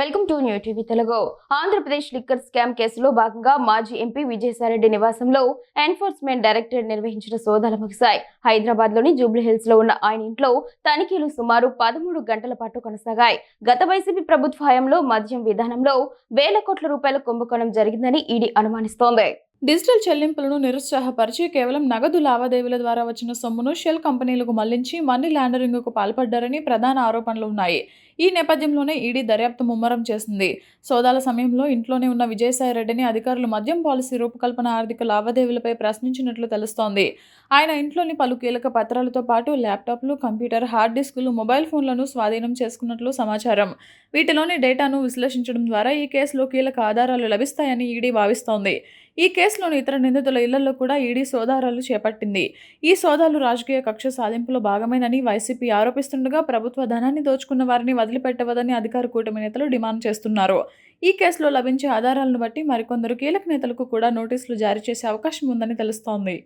Welcome to new TV Telugu. Andhra Pradesh liquor scam కేసులో భాగంగా మాజీ ఎంపీ విజయసాయిరెడ్డి నివాసంలో ఎన్ఫోర్స్మెంట్ డైరెక్టరేట్ నిర్వహించిన సోదాలు ముగిశాయి. హైదరాబాద్ లోని జూబ్లీహిల్స్ లో ఉన్న ఆయన ఇంట్లో తనిఖీలు సుమారు 13 గంటల పాటు కొనసాగాయి. గత వైసీపీ ప్రభుత్వ హయాంలో మద్యం విధానంలో వేల కోట్ల రూపాయల కుంభకోణం జరిగిందని ఈడీ అనుమానిస్తోంది. డిజిటల్ చెల్లింపులను నిరుత్సాహపరిచి కేవలం నగదు లావాదేవీల ద్వారా వచ్చిన సొమ్మును షెల్ కంపెనీలకు మళ్లించి మనీ లాండరింగ్కు పాల్పడ్డారని ప్రధాన ఆరోపణలు ఉన్నాయి. ఈ నేపథ్యంలోనే ఈడీ దర్యాప్తు ముమ్మరం చేసింది. సోదాల సమయంలో ఇంట్లోనే ఉన్న విజయసాయిరెడ్డిని అధికారులు మద్యం పాలసీ రూపకల్పన, ఆర్థిక లావాదేవీలపై ప్రశ్నించినట్లు తెలుస్తోంది. ఆయన ఇంట్లోని పలు కీలక పత్రాలతో పాటు ల్యాప్టాప్లు, కంప్యూటర్, హార్డ్ డిస్కులు, మొబైల్ ఫోన్లను స్వాధీనం చేసుకున్నట్లు సమాచారం. వీటిలోని డేటాను విశ్లేషించడం ద్వారా ఈ కేసులో కీలక ఆధారాలు లభిస్తాయని ఈడీ భావిస్తోంది. ఈ కేసులోని ఇతర నిందితుల ఇళ్లలో కూడా ఈడీ సోదాలు చేపట్టింది. ఈ సోదాలు రాజకీయ కక్ష సాధింపులో భాగమేనని వైసీపీ ఆరోపిస్తుండగా, ప్రభుత్వ ధనాన్ని దోచుకున్న వారిని వదిలిపెట్టవదని అధికార కూటమి నేతలు డిమాండ్ చేస్తున్నారు. ఈ కేసులో లభించే ఆధారాలను బట్టి మరికొందరు కీలక నేతలకు కూడా నోటీసులు జారీ చేసే అవకాశం ఉందని తెలుస్తోంది.